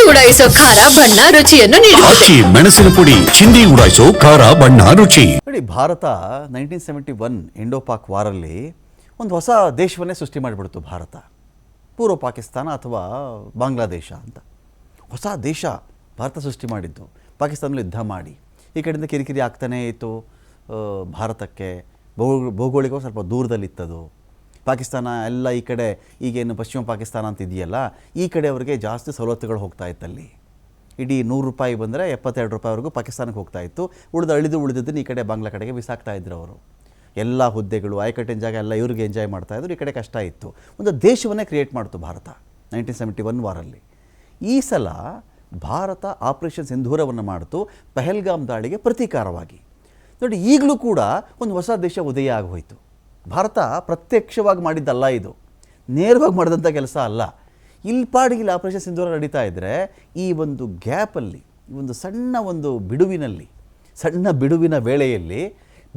ಉಡಾಯಿಸೋ ಖಾರ ಬಣ್ಣ ರುಚಿಯನ್ನು ನೀಡುತ್ತದೆ. ಅಕ್ಕಿ ಮೆಣಸಿನ ಪುಡಿ ಚಿಂದಿ ಉಡಾಯಿಸೋ ಖಾರ ಬಣ್ಣ ರುಚಿ. ನೋಡಿ, ಭಾರತ 1971 ಇಂಡೋ ಪಾಕ್ ವಾರಲ್ಲಿ ಒಂದು ಹೊಸ ದೇಶವನ್ನೇ ಸೃಷ್ಟಿ ಮಾಡಿಬಿಡ್ತು. ಭಾರತ ಪೂರ್ವ ಪಾಕಿಸ್ತಾನ ಅಥವಾ ಬಾಂಗ್ಲಾದೇಶ ಅಂತ ಹೊಸ ದೇಶ ಭಾರತ ಸೃಷ್ಟಿ ಮಾಡಿದ್ದು. ಪಾಕಿಸ್ತಾನದಲ್ಲಿ ಯುದ್ಧ ಮಾಡಿ ಈ ಕಡೆಯಿಂದ ಕಿರಿಕಿರಿ ಆಗ್ತಾನೇ ಇತ್ತು. ಭಾರತಕ್ಕೆ ಭೌಗೋಳಿಕವಾಗಿ ಸ್ವಲ್ಪ ದೂರದಲ್ಲಿತ್ತದು. ಪಾಕಿಸ್ತಾನ ಎಲ್ಲ ಈ ಕಡೆ ಈಗೇನು ಪಶ್ಚಿಮ ಪಾಕಿಸ್ತಾನ ಅಂತ ಇದೆಯಲ್ಲ, ಈ ಕಡೆ ಅವರಿಗೆ ಜಾಸ್ತಿ ಸವಲತ್ತುಗಳು ಹೋಗ್ತಾ ಇತ್ತಲ್ಲಿ. ಇಡೀ 100 ರೂಪಾಯಿ ಬಂದರೆ 72 ರೂಪಾಯಿವರೆಗೂ ಪಾಕಿಸ್ತಾನಕ್ಕೆ ಹೋಗ್ತಾ ಇತ್ತು. ಉಳಿದಿದ್ದನ್ನು ಈ ಕಡೆ ಬಾಂಗ್ಲಾ ಕಡೆಗೆ ಬಿಸಾಕ್ತಾ ಇದ್ರು ಅವರು. ಎಲ್ಲ ಹುದ್ದೆಗಳು ಆಯಕಟ್ಟಿನ ಜಾಗ ಎಲ್ಲ ಇವ್ರಿಗೆ ಎಂಜಾಯ್ ಮಾಡ್ತಾಯಿದ್ರು. ಈ ಕಡೆ ಕಷ್ಟ ಇತ್ತು. ಒಂದು ದೇಶವನ್ನೇ ಕ್ರಿಯೇಟ್ ಮಾಡ್ತು ಭಾರತ 1971 ವಾರಲ್ಲಿ. ಈ ಸಲ ಭಾರತ ಆಪರೇಷನ್ ಸಿಂಧೂರವನ್ನು ಮಾಡ್ತು ಪಹಲ್ಗಾಮ್ ದಾಳಿಗೆ ಪ್ರತೀಕಾರವಾಗಿ. ನೋಡಿ, ಈಗಲೂ ಕೂಡ ಒಂದು ಹೊಸ ದೇಶ ಉದಯ ಆಗೋಯ್ತು. ಭಾರತ ಪ್ರತ್ಯಕ್ಷವಾಗಿ ಮಾಡಿದ್ದಲ್ಲ, ಇದು ನೇರವಾಗಿ ಮಾಡಿದಂಥ ಕೆಲಸ ಅಲ್ಲ. ಇಲ್ಲಿ ಪಾಡಿಗೆ ಆಪರೇಷನ್ ಸಿಂಧೂರ ನಡೀತಾ ಇದ್ದರೆ ಈ ಒಂದು ಗ್ಯಾಪಲ್ಲಿ, ಈ ಒಂದು ಸಣ್ಣ ಬಿಡುವಿನ ವೇಳೆಯಲ್ಲಿ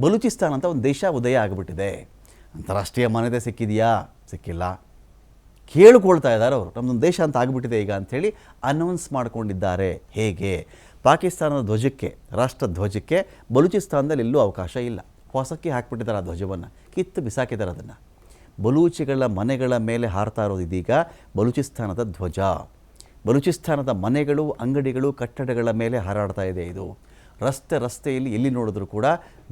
ಬಲೂಚಿಸ್ತಾನ್ ಅಂತ ಒಂದು ದೇಶ ಉದಯ ಆಗಿಬಿಟ್ಟಿದೆ. ಅಂತಾರಾಷ್ಟ್ರೀಯ ಮಾನ್ಯತೆ ಸಿಕ್ಕಿದೆಯಾ? ಸಿಕ್ಕಿಲ್ಲ. ಕೇಳಿಕೊಳ್ತಾ ಇದ್ದಾರೆ ಅವರು, ನಮ್ಮದೊಂದು ದೇಶ ಅಂತ ಆಗಿಬಿಟ್ಟಿದೆ ಈಗ ಅಂಥೇಳಿ ಅನೌನ್ಸ್ ಮಾಡಿಕೊಂಡಿದ್ದಾರೆ. ಹೇಗೆ? ಪಾಕಿಸ್ತಾನದ ಧ್ವಜಕ್ಕೆ, ರಾಷ್ಟ್ರ ಧ್ವಜಕ್ಕೆ ಬಲೂಚಿಸ್ತಾನದಲ್ಲಿ ಎಲ್ಲೂ ಅವಕಾಶ ಇಲ್ಲ. ಹೊಸಕ್ಕೆ ಹಾಕಿಬಿಟ್ಟಿದ್ದಾರೆ ಆ ಧ್ವಜವನ್ನು, ಕಿತ್ತು ಬಿಸಾಕಿದ್ದಾರೆ ಅದನ್ನು. ಬಲೂಚಿಗಳ ಮನೆಗಳ ಮೇಲೆ ಹಾರ್ತಾ ಇರೋದು ಇದೀಗ ಬಲೂಚಿಸ್ತಾನದ ಧ್ವಜ. ಬಲೂಚಿಸ್ತಾನದ ಮನೆಗಳು, ಅಂಗಡಿಗಳು, ಕಟ್ಟಡಗಳ ಮೇಲೆ ಹಾರಾಡ್ತಾ ಇದೆ ಇದು. ರಸ್ತೆಯಲ್ಲಿ ಎಲ್ಲಿ ನೋಡಿದ್ರೂ ಕೂಡ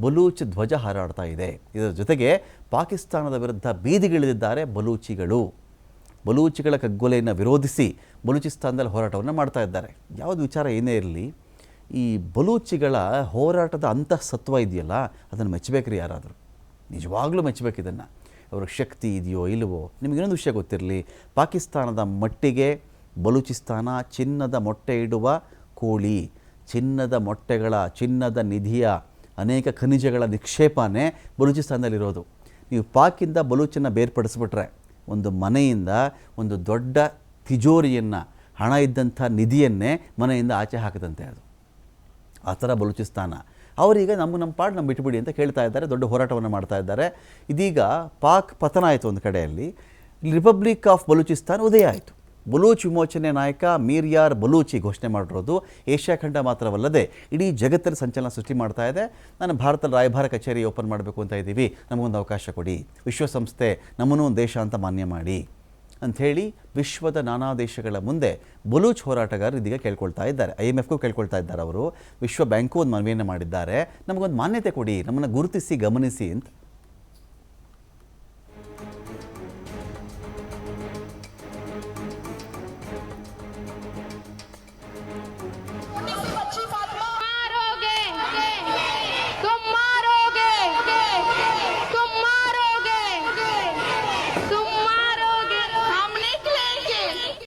ಬಲೂಚ್ ಧ್ವಜ ಹಾರಾಡ್ತಾ ಇದೆ. ಇದರ ಜೊತೆಗೆ ಪಾಕಿಸ್ತಾನದ ವಿರುದ್ಧ ಬೀದಿಗಿಳಿದಿದ್ದಾರೆ ಬಲೂಚಿಗಳ ಕಗ್ಗೊಲೆಯನ್ನು ವಿರೋಧಿಸಿ ಬಲೂಚಿಸ್ತಾನದಲ್ಲಿ ಹೋರಾಟವನ್ನು ಮಾಡ್ತಾ ಇದ್ದಾರೆ. ಯಾವುದು ವಿಚಾರ ಏನೇ ಇರಲಿ, ಈ ಬಲೂಚಿಗಳ ಹೋರಾಟದ ಅಂತಃಸತ್ವ ಇದೆಯಲ್ಲ, ಅದನ್ನು ಮೆಚ್ಚಬೇಕ್ರಿ ಯಾರಾದರೂ. ನಿಜವಾಗ್ಲೂ ಮೆಚ್ಚಬೇಕು ಇದನ್ನು. ಅವ್ರಿಗೆ ಶಕ್ತಿ ಇದೆಯೋ ಇಲ್ಲವೋ. ನಿಮಗೆ ಇನ್ನೊಂದು ವಿಷಯ ಗೊತ್ತಿರಲಿ, ಪಾಕಿಸ್ತಾನದ ಮಟ್ಟಿಗೆ ಬಲೂಚಿಸ್ತಾನ ಚಿನ್ನದ ಮೊಟ್ಟೆ ಇಡುವ ಕೋಳಿ, ಚಿನ್ನದ ನಿಧಿಯ ಅನೇಕ ಖನಿಜಗಳ ನಿಕ್ಷೇಪನೇ ಬಲೂಚಿಸ್ತಾನದಲ್ಲಿರೋದು. ನೀವು ಪಾಕಿಂದ ಬಲೂಚನ್ನು ಬೇರ್ಪಡಿಸ್ಬಿಟ್ರೆ ಒಂದು ಮನೆಯಿಂದ ಒಂದು ದೊಡ್ಡ ತಿಜೋರಿಯನ್ನು, ಹಣ ಇದ್ದಂಥ ನಿಧಿಯನ್ನೇ ಮನೆಯಿಂದ ಆಚೆ ಹಾಕದಂತೆ ಅದು. ಆ ಥರ ಬಲೂಚಿಸ್ತಾನ. ಅವರೀಗ ನಮ್ಮ ಪಾಡು ಬಿಟ್ಟುಬಿಡಿ ಅಂತ ಕೇಳ್ತಾ ಇದ್ದಾರೆ. ದೊಡ್ಡ ಹೋರಾಟವನ್ನು ಮಾಡ್ತಾ ಇದ್ದಾರೆ. ಇದೀಗ ಪಾಕ್ ಪತನ ಆಯಿತು ಒಂದು ಕಡೆಯಲ್ಲಿ, ರಿಪಬ್ಲಿಕ್ ಆಫ್ ಬಲೂಚಿಸ್ತಾನ್ ಉದಯ ಆಯಿತು. ಬಲೂಚ್ ವಿಮೋಚನೆ ನಾಯಕ ಮೀರ್ಯಾರ್ ಬಲೂಚಿ ಘೋಷಣೆ ಮಾಡಿರೋದು ಏಷ್ಯಾ ಖಂಡ ಮಾತ್ರವಲ್ಲದೆ ಇಡೀ ಜಗತ್ತಲ್ಲಿ ಸಂಚಲನ ಸೃಷ್ಟಿ ಮಾಡ್ತಾ ಇದೆ. ನಾನು ಭಾರತದ ರಾಯಭಾರ ಕಚೇರಿ ಓಪನ್ ಮಾಡಬೇಕು ಅಂತ ಇದ್ದೀವಿ, ನಮಗೊಂದು ಅವಕಾಶ ಕೊಡಿ, ವಿಶ್ವಸಂಸ್ಥೆ ನಮ್ಮನ್ನು ಒಂದು ದೇಶ ಅಂತ ಮಾನ್ಯ ಮಾಡಿ ಅಂಥೇಳಿ ವಿಶ್ವದ ನಾನಾ ದೇಶಗಳ ಮುಂದೆ ಬಲೂಚ್ ಹೋರಾಟಗಾರರು ಇದೀಗ ಕೇಳ್ಕೊಳ್ತಾ ಇದ್ದಾರೆ. IMFಗೂ ಕೇಳ್ಕೊಳ್ತಾ ಇದ್ದಾರೆ ಅವರು. ವಿಶ್ವ ಬ್ಯಾಂಕು ಒಂದು ಮನವಿಯನ್ನು ಮಾಡಿದ್ದಾರೆ, ನಮಗೊಂದು ಮಾನ್ಯತೆ ಕೊಡಿ, ನಮ್ಮನ್ನು ಗುರುತಿಸಿ ಗಮನಿಸಿ ಅಂತ.